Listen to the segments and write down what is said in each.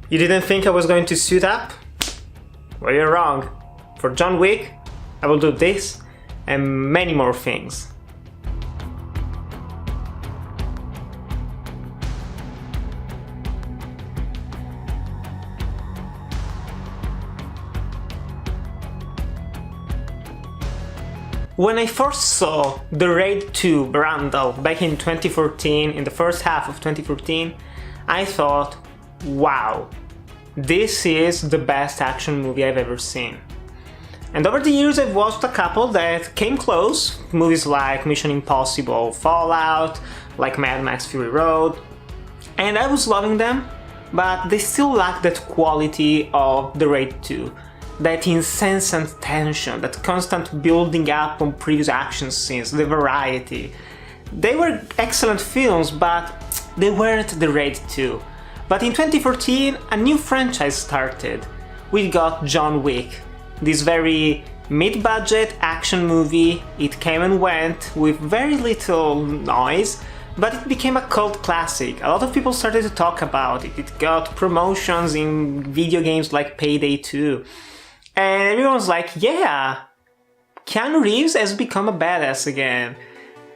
You didn't think I was going to suit up? Well, you're wrong. For John Wick, I will do this and many more things. When I first saw The Raid 2 Brandel back in 2014, in the first half of 2014, I thought, wow, this is the best action movie I've ever seen. And over the years I've watched a couple that came close, movies like Mission Impossible Fallout, like Mad Max Fury Road, and I was loving them, but they still lack that quality of The Raid 2. That incessant tension, that constant building up on previous action scenes, the variety. They were excellent films, but they weren't The Raid 2. But in 2014, a new franchise started. We got John Wick, this very mid-budget action movie. It came and went with very little noise, but it became a cult classic. A lot of people started to talk about it. It got promotions in video games like Payday 2. And everyone's like, yeah, Keanu Reeves has become a badass again.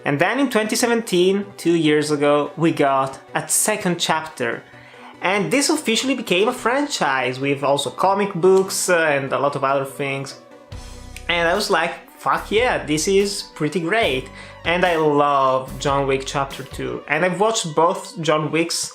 And then in 2017, 2 years ago, we got a second chapter. And this officially became a franchise with also comic books and a lot of other things. And I was like, fuck yeah, this is pretty great. And I love John Wick Chapter 2. And I've watched both John Wicks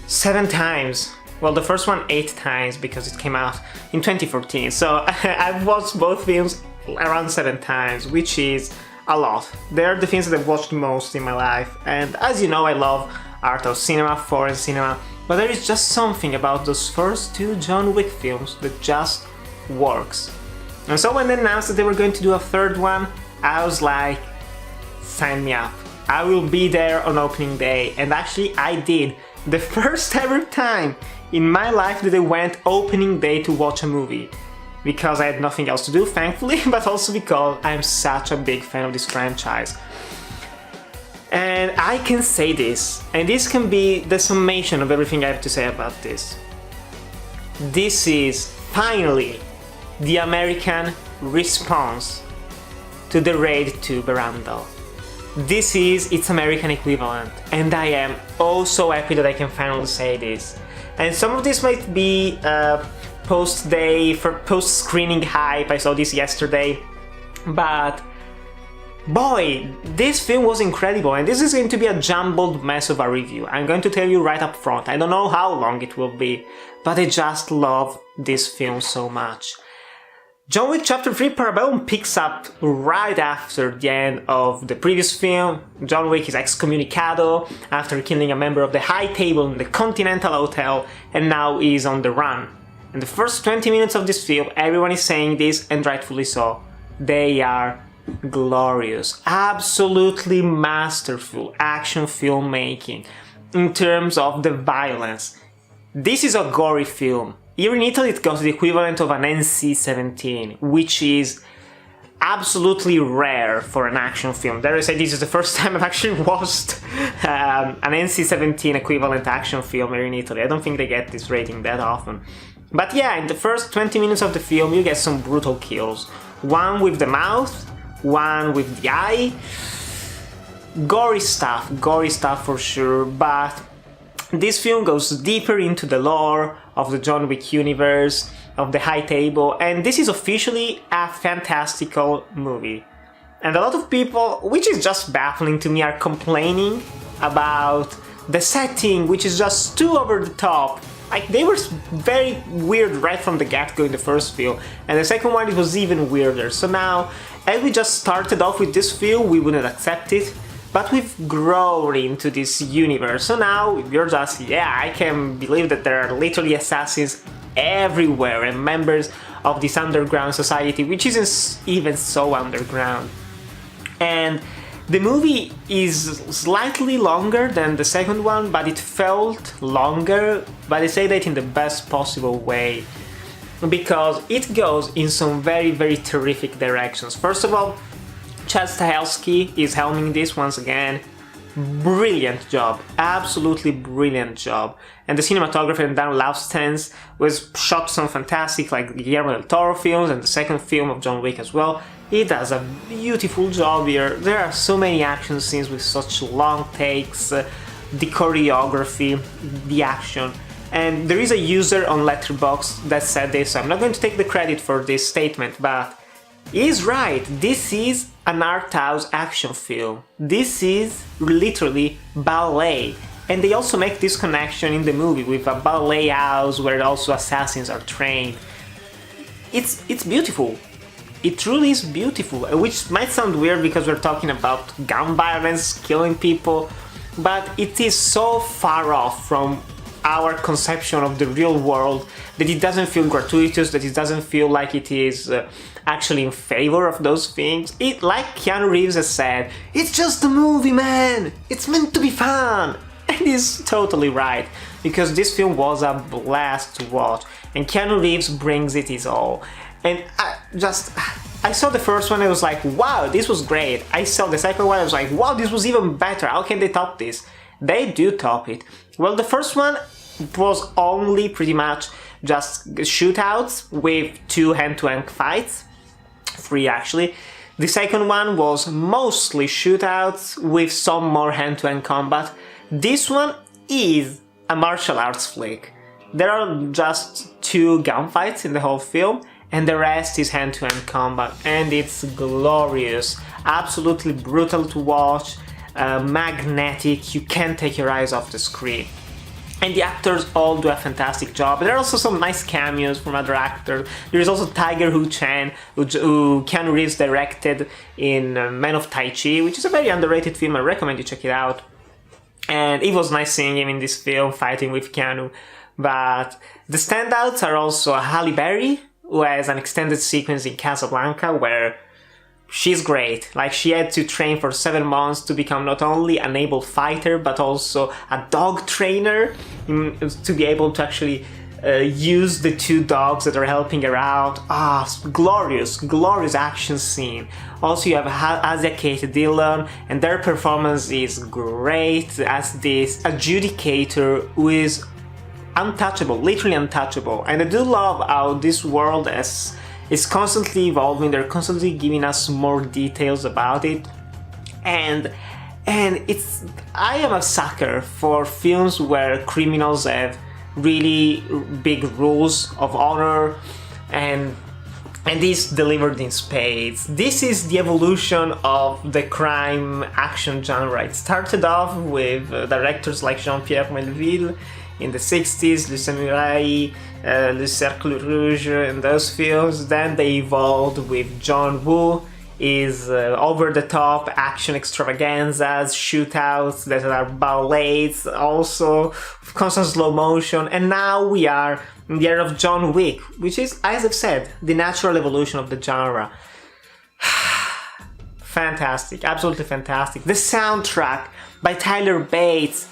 7 times. Well, the first one 8 times because it came out in 2014, so I've watched both films around 7 times, which is a lot. They're the films that I've watched most in my life, and as you know, I love art of cinema, foreign cinema, but there is just something about those first 2 John Wick films that just works. And so when they announced that they were going to do a third one, I was like, sign me up. I will be there on opening day, and actually I did. The first ever time in my life that I went opening day to watch a movie. Because I had nothing else to do, thankfully, but also because I'm such a big fan of this franchise. And I can say this, and this can be the summation of everything I have to say about this. This is finally the American response to The Raid 2 Brandel. This is its American equivalent, and I am oh so happy that I can finally say this. And some of this might be post-day, for post-screening hype, I saw this yesterday, but boy, this film was incredible, and this is going to be a jumbled mess of a review. I'm going to tell you right up front, I don't know how long it will be, but I just love this film so much. John Wick Chapter 3 Parabellum picks up right after the end of the previous film. John Wick is excommunicado after killing a member of the High Table in the Continental Hotel, and now is on the run. In the first 20 minutes of this film, everyone is saying this, and rightfully so. They are glorious, absolutely masterful action filmmaking in terms of the violence. This is a gory film. Here in Italy it got the equivalent of an NC-17, which is absolutely rare for an action film. Dare I say this is the first time I've actually watched an NC-17 equivalent action film here in Italy. I don't think they get this rating that often. But yeah, in the first 20 minutes of the film you get some brutal kills. One with the mouth, one with the eye. Gory stuff for sure, but this film goes deeper into the lore of the John Wick universe, of the High Table, and this is officially a fantastical movie. And a lot of people, which is just baffling to me, are complaining about the setting, which is just too over the top. Like, they were very weird right from the get-go in the first film, and the second one it was even weirder. So now, as we just started off with this film, we wouldn't accept it. But we've grown into this universe, so now you're just, yeah, I can believe that there are literally assassins everywhere and members of this underground society, which isn't even so underground. And the movie is slightly longer than the second one, but it felt longer, but I say that in the best possible way, because it goes in some very, very terrific directions. First of all, Stahelski is helming this once again. brilliant job, absolutely brilliant job. And the cinematographer in Dan Laustens was shot some fantastic, like Guillermo del Toro films, and the second film of John Wick as well. He does a beautiful job here. There are so many action scenes with such long takes, the choreography, the action. And there is a user on Letterboxd that said this, so I'm not going to take the credit for this statement, but he's right, this is an art house action film. This is literally ballet. And they also make this connection in the movie with a ballet house where also assassins are trained. It's beautiful. It truly is beautiful, which might sound weird because we're talking about gun violence, killing people, but it is so far off from our conception of the real world that it doesn't feel gratuitous, that it doesn't feel like it is actually in favor of those things. It, like Keanu Reeves has said, it's just a movie, man! It's meant to be fun! And he's totally right, because this film was a blast to watch, and Keanu Reeves brings it his all. And I saw the first one, I was like, wow, this was great. I saw the second one, I was like, wow, this was even better, how can they top this? They do top it. Well, the first one was only pretty much just shootouts with 2 hand-to-hand fights, 3 actually. The second one was mostly shootouts with some more hand-to-hand combat. This one is a martial arts flick. There are just 2 gunfights in the whole film, and the rest is hand-to-hand combat, and it's glorious, absolutely brutal to watch, magnetic, you can't take your eyes off the screen. And the actors all do a fantastic job. There are also some nice cameos from other actors. There is also Tiger Hu Chan, who Keanu Reeves directed in Man of Tai Chi, which is a very underrated film, I recommend you check it out. And it was nice seeing him in this film, fighting with Keanu. But the standouts are also Halle Berry, who has an extended sequence in Casablanca where she's great. Like, she had to train for 7 months to become not only an able fighter, but also a dog trainer, to be able to actually use the 2 dogs that are helping her out. Glorious, glorious action scene. Also, you have Anjelica Dillon, and their performance is great as this adjudicator who is untouchable, literally untouchable. And I do love how this world is constantly evolving, they're constantly giving us more details about it. And I am a sucker for films where criminals have really big rules of honor, and this delivered in spades. This is the evolution of the crime action genre. It started off with directors like Jean-Pierre Melville in the 60s, Le Samouraï, Le Cercle Rouge, and those films. Then they evolved with John Woo, is over-the-top action extravaganzas, shootouts that are ballets, also constant slow motion, and now we are in the era of John Wick, which is, as I've said, the natural evolution of the genre. Fantastic, absolutely fantastic. The soundtrack by Tyler Bates,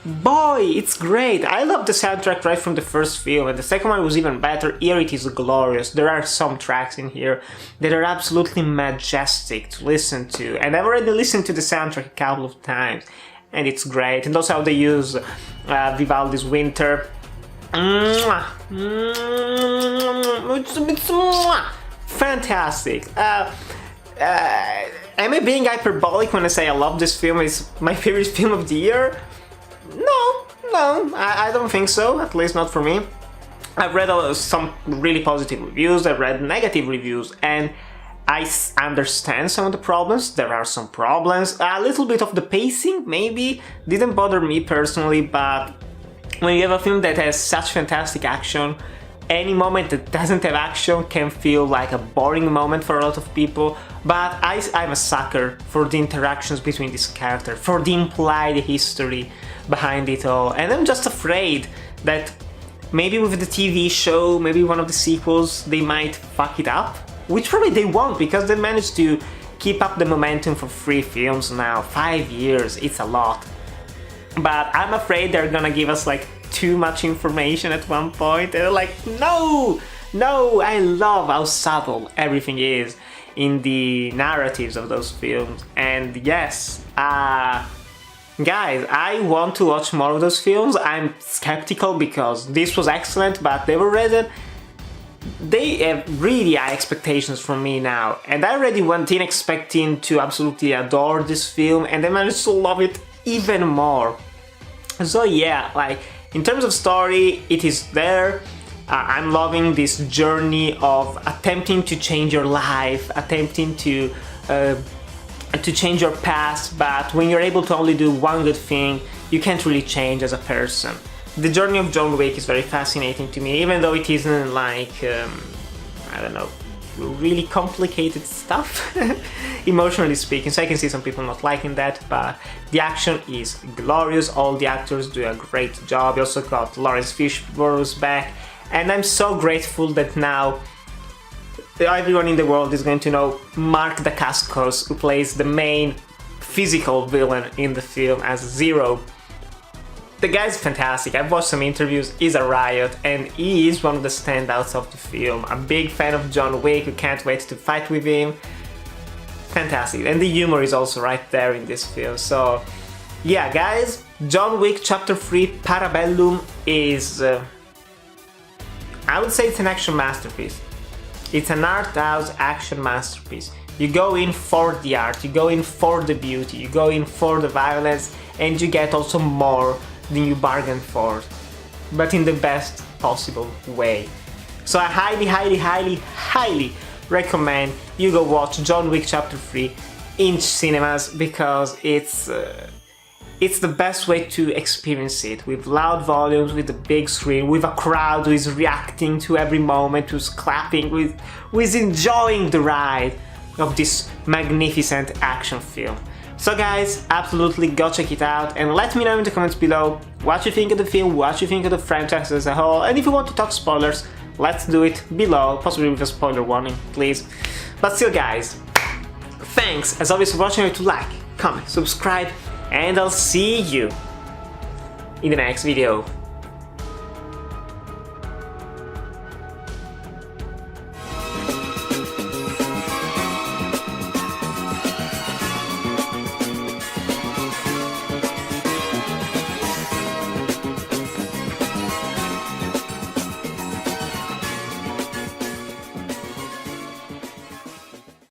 boy, it's great. I love the soundtrack right from the first film, and the second one was even better. Here it is glorious. There are some tracks in here that are absolutely majestic to listen to, and I've already listened to the soundtrack a couple of times, and it's great. And also how they use Vivaldi's Winter. Fantastic. Am I being hyperbolic when I say I love this film? It's my favorite film of the year? No, I don't think so, at least not for me. I've read some really positive reviews, I've read negative reviews, and I understand some of the problems. There are some problems. A little bit of the pacing, maybe, didn't bother me personally, but when you have a film that has such fantastic action, any moment that doesn't have action can feel like a boring moment for a lot of people. But I'm a sucker for the interactions between this character, for the implied history behind it all, and I'm just afraid that maybe with the TV show, maybe one of the sequels, they might fuck it up, which probably they won't, because they managed to keep up the momentum for 3 films now. 5 years, it's a lot. But I'm afraid they're gonna give us like too much information at one point, and they're like, no, I love how subtle everything is in the narratives of those films. And yes, guys, I want to watch more of those films. I'm skeptical because this was excellent, but they were rated. They have really high expectations from me now, and I already went in expecting to absolutely adore this film, and I managed to love it even more. So yeah, like, in terms of story, it is there. I'm loving this journey of attempting to change your life, attempting to change your past, but when you're able to only do one good thing, you can't really change as a person. The journey of John Wick is very fascinating to me, even though it isn't like, I don't know, really complicated stuff, emotionally speaking, so I can see some people not liking that, but the action is glorious, all the actors do a great job. You also got Laurence Fishburne back, and I'm so grateful that now everyone in the world is going to know Mark Dacascos, who plays the main physical villain in the film as Zero. The guy's fantastic. I've watched some interviews, he's a riot, and he is one of the standouts of the film. A big fan of John Wick, who can't wait to fight with him. Fantastic. And the humor is also right there in this film. So yeah, guys, John Wick Chapter 3 Parabellum is, I would say it's an action masterpiece. It's an art house action masterpiece. You go in for the art, you go in for the beauty, you go in for the violence, and you get also more than you bargained for, but in the best possible way. So I highly recommend you go watch John Wick Chapter 3 in cinemas, because it's the best way to experience it, with loud volumes, with the big screen, with a crowd who is reacting to every moment, who's clapping, who is enjoying the ride of this magnificent action film. So guys, absolutely go check it out, and let me know in the comments below what you think of the film, what you think of the franchise as a whole, and if you want to talk spoilers, let's do it below, possibly with a spoiler warning, please. But still guys, thanks as always for watching. Remember to like, comment, subscribe, and I'll see you in the next video.